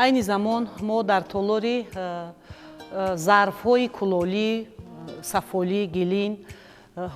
айни замон мо дар толори зарфҳои кулолӣ, сафолӣ, гилин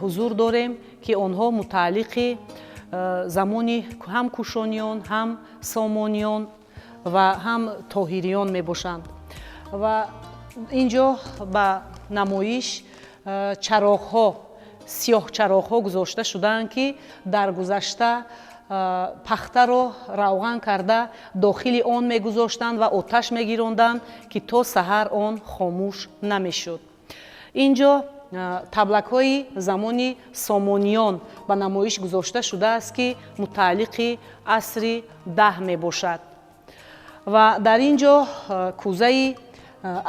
ҳузур дорем, ки онҳо мутааллиқи замони ҳам кушониён, ҳам сомониён ва ҳам тоҳириён мебошанд. Ва инҷо ба намоиш чароғҳо, сиёҳчароғҳо гузошта шудаанд, ки дар гузашта пахтаро равған карда дохили он мегузоштанд ва оташ мегиронданд, ки то саҳар он хомӯш намешуд. Инҷо таблакҳои замони сомониён ба намоиш гузошта шудааст, ки мутааллиқи асри 10 мебошад. Ва дар инҷо кӯзаи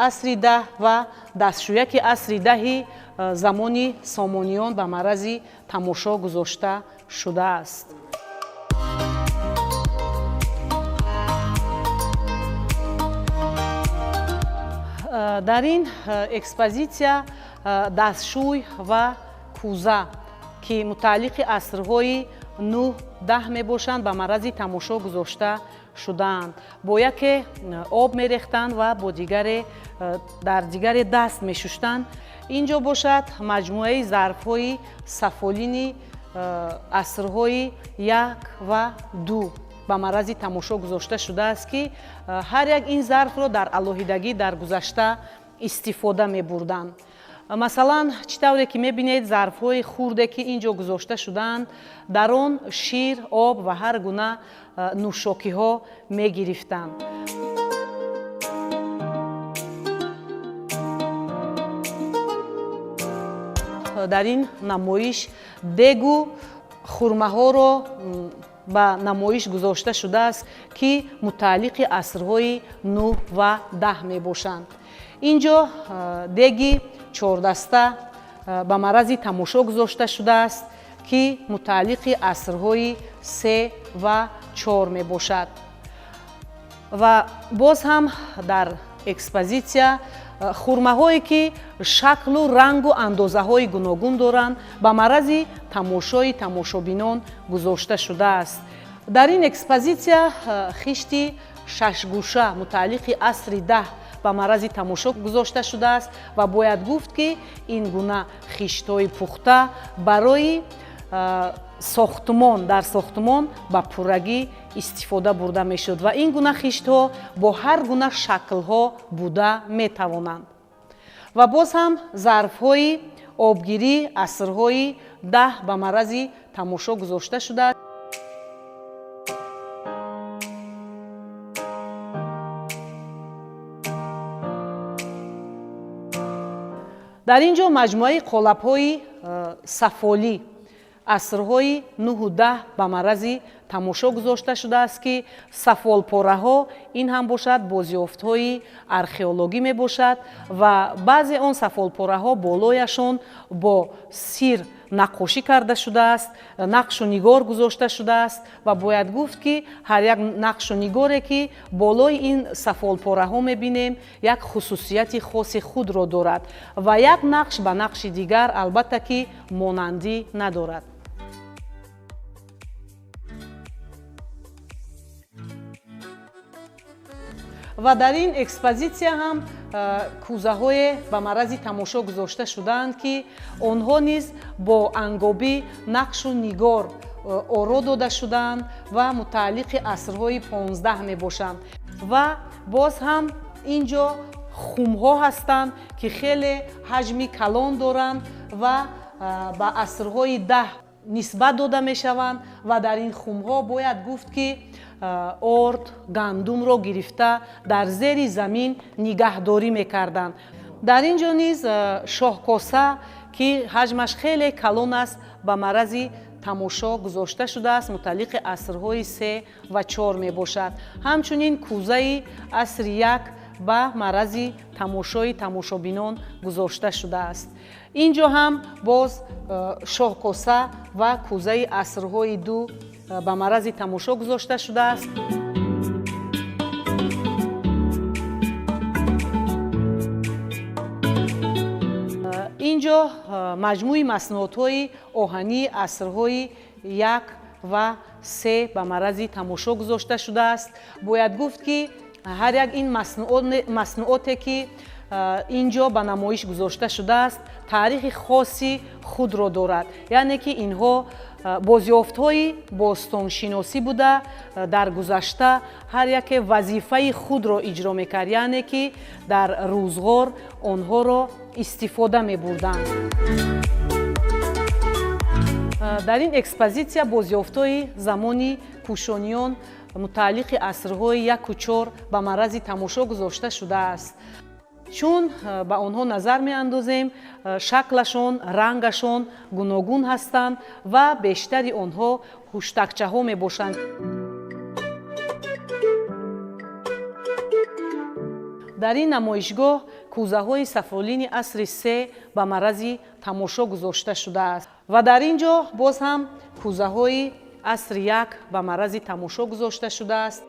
асри 10 ва дастшӯяки асри 10 замони сомониён ба маърази тамошо гузошта шудааст. дар ин экспозитсия дастшӯй ва кӯза, ки мутааллиқи асрҳои 9-10 мебошанд, ба маърази тамошо гузошта шудаанд. Бо яке об мерехтанд ва бо дигаре дар дигаре даст мешуштанд. Инҷо бошад маҷмӯаи зарфҳои сафолини асрҳои 1 ва 2 ба маърази тамошо гузошта шудааст, ки ҳар як ин зарфро дар алоҳидагӣ дар гузашта истифода мебурданд. Масалан, чӣ тавре ки мебинед зарфҳои хурде, ки инҷо гузошта шудаанд, дар он шир, об ва ҳар гуна нӯшокиҳо мегирифтанд. дар ин намоиш дегу хурмаҳоро ба намоиш гузошта шудааст, ки мутааллиқи асрҳои 9 ва 10 мебошанд. инҷо деги чордаста ба маърази тамошо гузошта шудааст, ки мутааллиқи асрҳои 3 ва 4 мебошад. ва боз ҳам дар экспозитсия хурмаҳое, ки шаклу рангу андозаҳои гуногун доранд, ба маърази тамошои тамошобинон гузошта шудааст. дар ин экспозитсия хишти шашгӯша мутааллиқи асри 10 ба маърази тамошо гузошта шудааст ва бояд гуфт, ки ин гуна хиштҳои пухта барои сохтмон, дар сохтмон ба пуррагӣ истифода бурда мешуд ва ин гуна хиштҳо бо ҳар гуна шаклҳо буда метавонанд. ва боз ҳам зарфҳои обгирӣ асрҳои 10 ба маърази тамошо гузошта шудааст. дар инҷо маҷмӯаи қолабҳои сафолӣ асрҳои 9-10 ба маърази тамошо гузошта шудааст, ки сафолпораҳо ин ҳам бошад бозёфтҳои археологӣ мебошад ва баъзе он сафолпораҳо болояшон бо сир наққошӣ карда шудааст, нақшу нигор гузошта шудааст ва бояд гуфт, ки ҳар як нақшу нигоре, ки болои ин сафолпораҳо мебинем, як хусусияти хоси худро дорад ва як нақш ба нақши дигар албатта ки монандӣ надорад. ва дар ин экспозитсия ҳам кӯзаҳое ба маърази тамошо гузошта шудаанд, ки онҳо низ бо ангоби нақшу нигор оро дода шудаанд ва мутааллиқи асрҳои 15 мебошанд. ва боз ҳам инҷо хумҳо ҳастанд, ки хеле ҳаҷми калон доранд ва ба асрҳои 10 нисбат дода мешаванд ва дар ин хумҳо бояд гуфт, ки орд, гандумро гирифта дар зери замин нигаҳдорӣ мекарданд. дар инҷо низ шоҳкоса, ки ҳаҷмаш хеле калон аст, ба маърази тамошо гузошта шудааст, мутааллиқи асрҳои 3 ва 4 мебошад. ҳамчунин кӯзаи асри 1 ба маърази тамошои тамошобинон гузошта шудааст. инҷо ҳам боз шоҳкоса ва кӯзаи асрҳои 2 ба маърази тамошо гузошта шудааст. инҷо маҷмӯи маснуотҳои оҳании асрҳои 1 ва 3 ба маърази тамошо гузошта шудааст. бояд гуфт, ки ҳар як ин маснуоте ки инҷо ба намоиш гузошта шудааст таърихи хоси худро дорад, яъне ки инҳо бозёфтҳои бостоншиносӣ буда дар гузашта ҳар яке вазифаи худро иҷро мекард, яъне ки дар рӯзгор онҳоро истифода мебурданд. дар ин экспозитсия бозёфтҳои замони кушониён мутааллиқи асрҳои 1-4 ба маърази тамошо гузошта шудааст. чун ба онҳо назар меандозем, шаклашон, рангашон гуногун ҳастанд ва бештари онҳо хуштакчаҳо мебошанд. дар ин намоишгоҳ кӯзаҳои сафолини асри 3 ба маърази тамошо гузошта шудааст ва дар ин ҷо боз ҳам кӯзаҳои асри 1 ба маърази тамошо гузошта шудааст.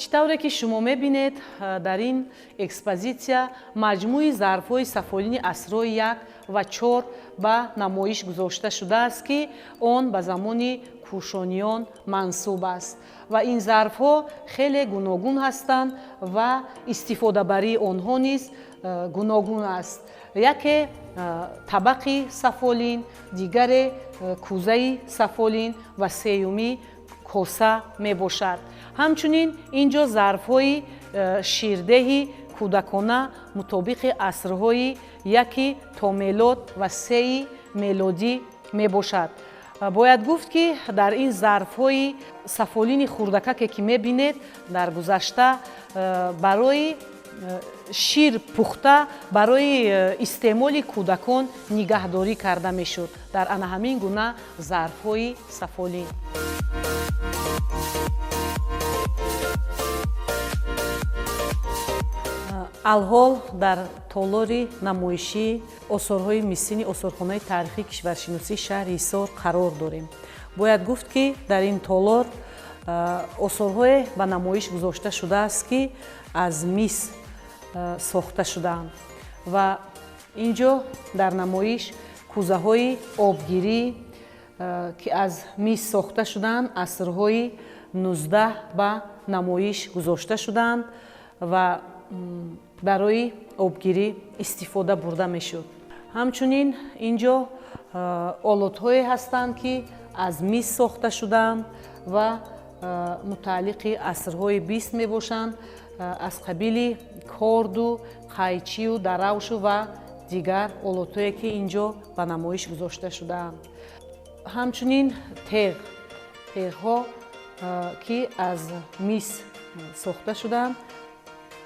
чӣ тавре ки шумо мебинед, дар ин экспозитсия маҷмӯи зарфҳои сафолини асрҳои 1 ва 4 ба намоиш гузошта шудааст ки он ба замони кушониён мансуб аст ва ин зарфҳо хеле гуногун ҳастанд ва истифодабарии онҳо низ гуногун аст. яке табақи сафолин, дигаре кӯзаи сафолин ва сеюми коса мебошад. ҳамчунин ин ҷо зарфҳои ширдеҳи кӯдакона мутобиқи асрҳои 1 то мелод ва 3 мелодӣ мебошад. бояд гуфт ки дар ин зарфҳои сафолини хурдакаке ки мебинед дар гузашта барои шир пухта барои истеъмоли кӯдакон нигаҳдорӣ карда мешуд дар ана ҳамин гуна зарфҳои сафолин. алҳол дар толори намоиши осорҳои мисини осорхонаи таърихии кишваршиносии шаҳри ҳисор қарор дорем. бояд гуфт ки дар ин толор осорҳое ба намоиш гузошта шудааст ки аз мис сохта шудаанд ва ин ҷо дар намоиш кӯзаҳои обгирӣ ки аз мис сохта шудаанд асрҳои 19 ба намоиш гузошта шудаанд ва барои обгирӣ истифода бурда мешуд. ҳамчунин ин ҷо олотҳое ҳастанд ки аз мис сохта шудаанд ва мутааллиқи асрҳои 20 мебошанд, аз қабили корду, қайчию, даравшу ва дигар олотҳое ки ин ҷо ба намоиш гузошта шудаанд. ҳамчунин теғҳо ки аз мис сохта шудаанд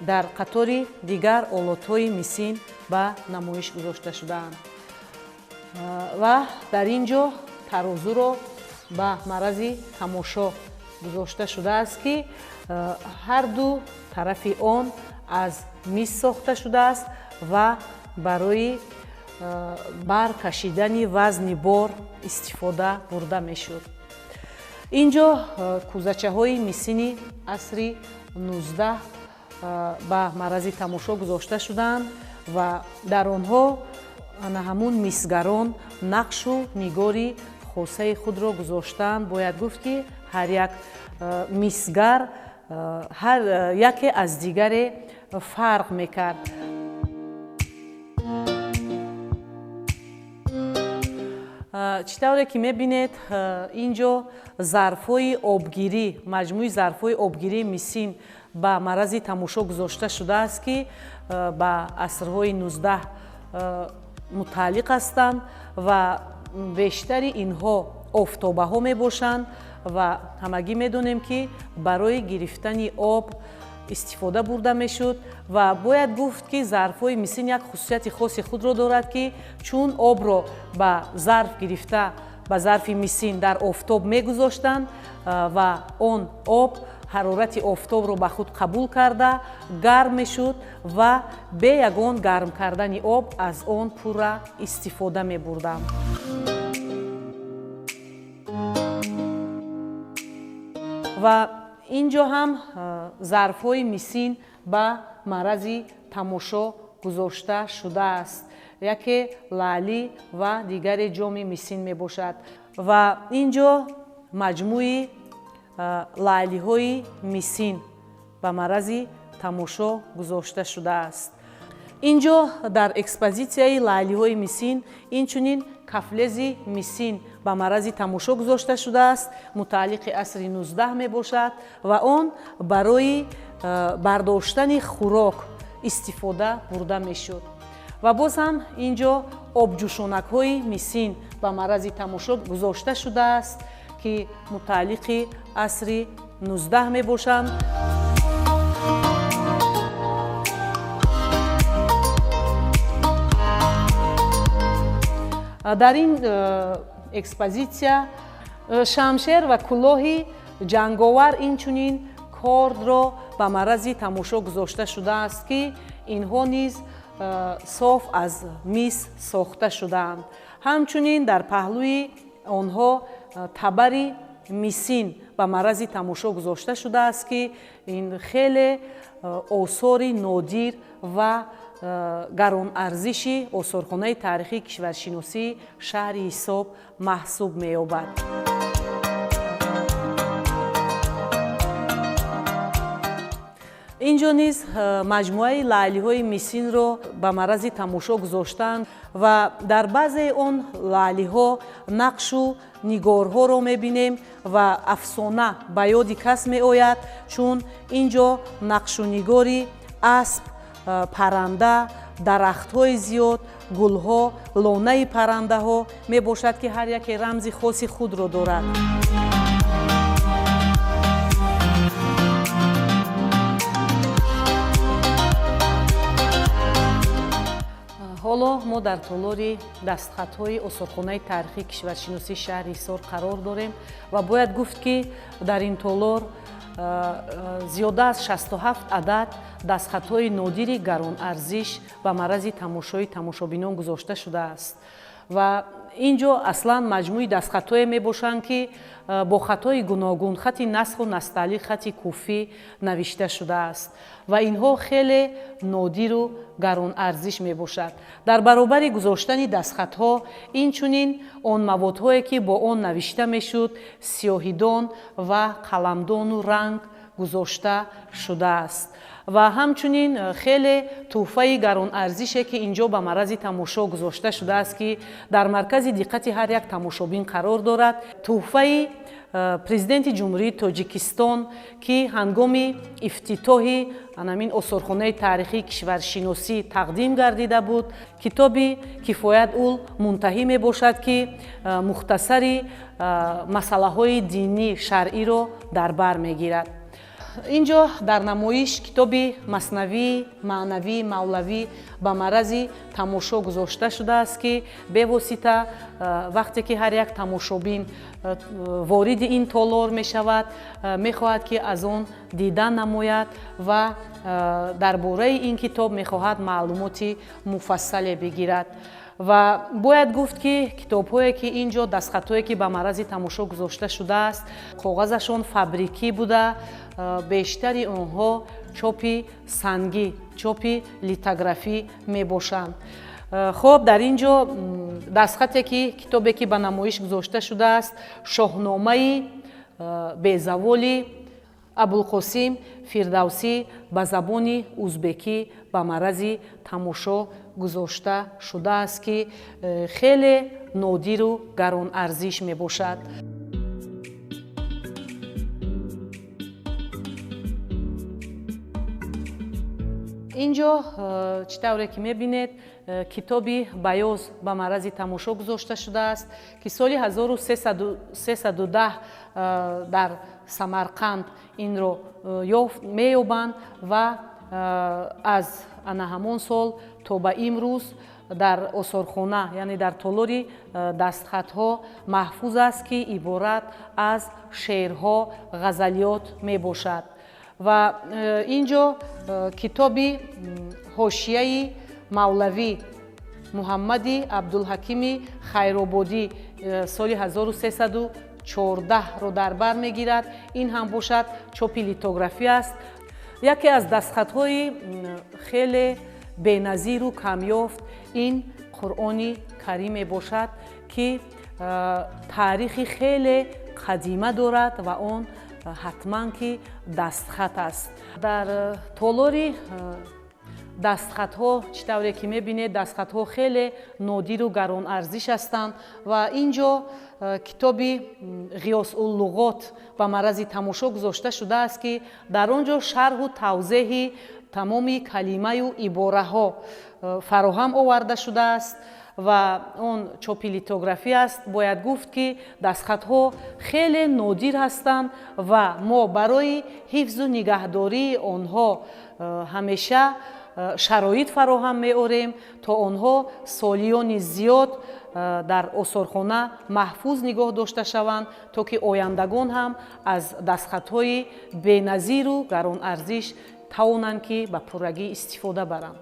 дар қатори дигар олотҳои мисин ба намоиш гузошта шудаанд. ва дар ин ҷо тарозуро ба маърази тамошо гузошта шудааст ки ҳарду тарафи он аз мис сохта шудааст ва барои бар кашидани вазни бор истифода бурда мешуд. ин ҷо кӯзачаҳои мисини асри 19 ба маърази тамошо гузошта шудаанд ва дар онҳо ана ҳамун мисгарон нақшу нигори хосаи худро гузоштаанд. бояд гуфт ки ҳар як мисгар ҳар яке аз дигаре фарқ мекард. чӣ тавре ки мебинед, ин ҷо зарфҳои обгирӣ, маҷмӯи зарфҳои обгирии мисин ба маърази тамошо гузошта шудааст ки ба асрҳои 19 мутааллиқ ҳастанд ва бештари инҳо офтобаҳо мебошанд ва ҳамагӣ медонем ки барои гирифтани об истифода бурда мешуд ва бояд гуфт ки зарфҳои мисин як хусусияти хоси худро дорад ки чун обро ба зарф гирифта ба зарфи мисин дар офтоб мегузоштанд ва он об ҳарорати офтобро ба худ қабул карда гарм мешуд ва бе ягон гарм кардани об аз он пурра истифода мебурданд. ва ин ҷо ҳам зарфҳои мисин ба маърази тамошо гузошта шудааст. яке лаълӣ ва дигаре ҷоми мисин мебошад ва инҷо маҷмӯи лайлиҳои мисин ба марази тамошо гузошта шудааст. инҷо дар экспозитсияи лайлиҳои мисин инчунин кафлези мисин ба марази тамошо гузошта шудааст. мутааллиқи асри 19 мебошад ва он барои бардоштани хӯрок истифода бурда мешуд. ва боз ҳам инҷо обҷӯшонакҳои мисин ба марази тамошо гузошта шудааст ки мутааллиқи асри 19 мебошанд. дар ин экспозитсия шамшер ва кӯлоҳи ҷанговар инчунин кордро ба марази тамошо гузошта шудааст ки инҳо низ соф аз мис сохта шудаанд. ҳамчунин дар паҳлӯи онҳо табари мисин ба марази тамошо гузошта шудааст ки ин хеле осори нодир ва гаронарзиши осорхонаи таърихии кишваршиносии шаҳри ҳисоб маҳсуб меёбад. инҷо низ маҷмӯаи лайлиҳои мисинро ба марази тамошо гузоштанд ва дар баъзеи он лайлиҳо нақшу нигорҳоро мебинем ва афсона ба ёди кас меояд, чун инҷо нақшу нигори асп, парранда, дарахтҳои зиёд, гулҳо, лонаи паррандаҳо мебошад ки ҳар яке рамзи хоси худро дорад. ҳоло мо дар толори дастхатҳои осорхонаи таърихии кишваршиносии шаҳри ҳисор қарор дорем ва бояд гуфт ки дар ин толор зиёда аз 67 адад дастхатҳои нодири гаронарзиш ба марази тамошои тамошобинон гузошта шудааст. ва инҷо аслан маҷмӯи дастхатҳое мебошанд ки бо хатҳои гуногун, хати насху насталиқ, хати куфӣ навишта шудааст ва инҳо хеле нодиру гаронарзиш мебошад. дар баробари гузоштани дастхатҳо инчунин он маводҳое ки бо он навишта мешуд, сиёҳидон ва қаламдону ранг гузошта шудааст. ва ҳамчунин хеле тӯҳфаи гаронарзише ки инҷо ба марази тамошо гузошта шудааст ки дар маркази диққати ҳар як тамошобин қарор дорад. тӯҳфаи президенти ҷумҳурии Тоҷикистон ки ҳангоми ифтитоҳи анамин осорхонаи таърихии кишваршиносӣ тақдим гардида буд. китоби Кифоят-ул Мунтаҳӣ мебошад ки мухтасари масъалаҳои динӣ шаръиро дар бар мегирад. инҷо дар намоиш китоби маснавии маънавии мавлавӣ ба марази тамошо гузошта шудааст ки бевосита вақте ки ҳар як тамошобин вориди ин толор мешавад, мехоҳад ки аз он дидан намояд ва дар бораи ин китоб мехоҳад маълумоти муфассале бигирад. ва бояд гуфт ки китобҳое ки инҷо дастхатҳое ки ба марази тамошо гузошта шудааст коғазашон фабрикӣ буда, бештари онҳо чопи сангӣ, чопи литографӣ мебошанд. хоб дар инҷо дастхате ки китобе ки ба намоиш гузошта шудааст шоҳномаи безаволи Абулқосим Фирдавсӣ ба забони узбекӣ ба марази тамошо гузошта шудааст ки хеле нодиру гаронарзиш мебошад. инҷо чӣ тавре ки мебинед китоби Баёз ба марази тамошо гузошта шудааст ки соли 1310 дар Самарқанд инро меёбанд ва аз ана ҳамон сол то ба имрӯз дар осорхона, яъне дар толори дастхатҳо маҳфуз аст ки иборат аз шеърҳо, ғазалиёт мебошад. ва инҷо китоби ҳошияи мавлавӣ Муҳаммади Абдулҳакими Хайрободӣ соли 1314ро дар бар мегирад. ин ҳам бошад чопи литографӣ аст. яке аз дастхатҳои хеле беназиру камёфт ин Қуръони Карим мебошад ки таърихи хеле қадима дорад ва он ҳатман ки дастхат аст. Дар толори дастхатҳо чӣ тавре ки мебинед, дастхатҳо хеле нодиру гаронарзиш ҳастанд ва инҷо китоби ғиёсуллуғот ба марази тамошо гузошта шудааст ки дар он ҷо шарҳу тавзеҳи тамоми калимаю ибораҳо фароҳам оварда шудааст ва он чопи литографӣ аст. Бояд гуфт ки дастхатҳо хеле нодир ҳастанд ва мо барои ҳифзу нигаҳдории онҳо ҳамеша шароит фароҳам меорем, то онҳо солиёни зиёд дар осорхона маҳфуз нигоҳ дошта шаванд, то ки ояндагон ҳам аз дастхатҳои беназиру гаронарзиш тавонанд ки ба пуррагӣ истифода баранд.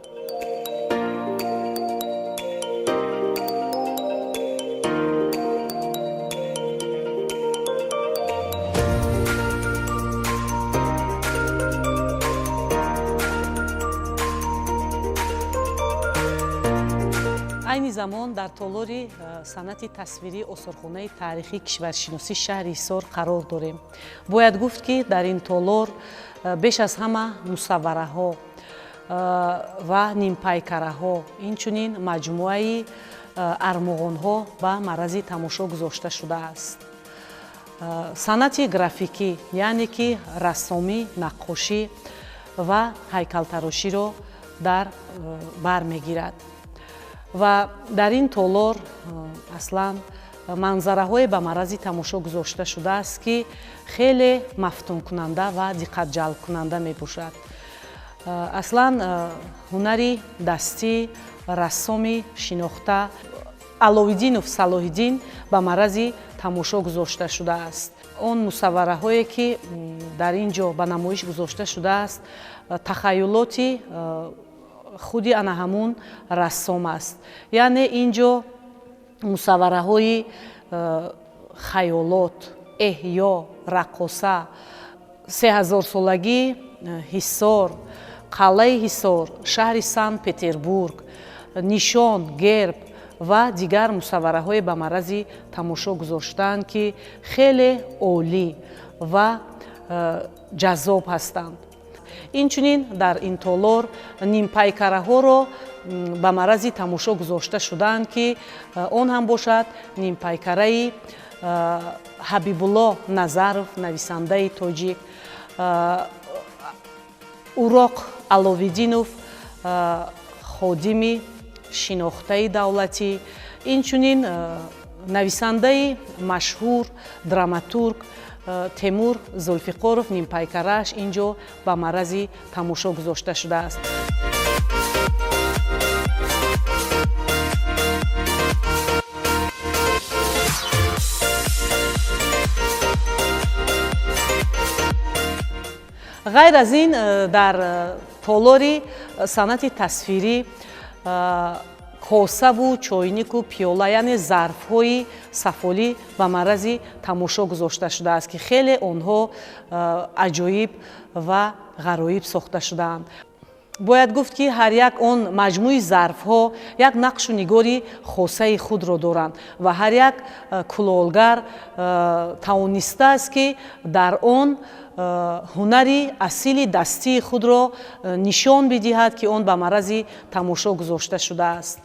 айни замон дар толори санъати тасвирии осорхонаи таърихии кишваршиносӣ шаҳри Ҳисор қарор дорем. Бояд гуфт ки дар ин толор беш аз ҳама мусаввараҳо ва нимпайкараҳо, инчунин маҷмӯаи армуғонҳо ба марази тамошо гузошта шудааст. санъати графикӣ, яъне ки рассомӣ, наққошӣ ва ҳайкалтароширо дар бар мегирад. ва дар ин толор аслан манзараҳое ба марази тамошо гузошта шудааст ки хеле мафтункунанда ва диққатҷалбкунанда мебошад. аслан ҳунари дастӣ рассоми шинохта Аловиддинов Салоҳиддин ба марази тамошо гузошта шудааст. он мусаввараҳое ки дар ин ҷо ба намоиш гузошта шудааст тахайюлоти худи ана ҳамун рассом аст. яъне ин ҷо мусаввараҳои хаёлот, эҳё, раққоса, 3000-солагии Ҳисор, қалъаи Ҳисор, шаҳри Санкт Петербург, нишон, герб ва дигар мусаввараҳое ба марази тамошо гузоштаанд ки хеле олӣ ва ҷаззоб ҳастанд. инчунин дар ин толор нимпайкараҳоро ба марази тамошо гузошта шудаанд ки он ҳам бошад нимпайкараи Ҳабибулло Назаров, нависандаи тоҷик, Уроқ Аловиддинов, ходими шинохтаи давлатӣ, инчунин нависандаи машҳур драматург Темур Зулфиқоров нимпайкарааш ин ҷо ба марази тамошо гузошта шудааст. ғайр аз ин дар толори санъати тасвирӣ косаву чойнику пиёла, яъне зарфҳои сафолӣ ба марази тамошо гузошта шудааст ки хеле онҳо аҷоиб ва ғароиб сохта шудаанд. бояд гуфт ки ҳар як он маҷмӯи зарфҳо як нақшу нигори хосаи худро доранд ва ҳар як кулолгар тавонистааст ки дар он ҳунари асили дастии худро нишон бидиҳад ки он ба марази тамошо гузошта шудааст.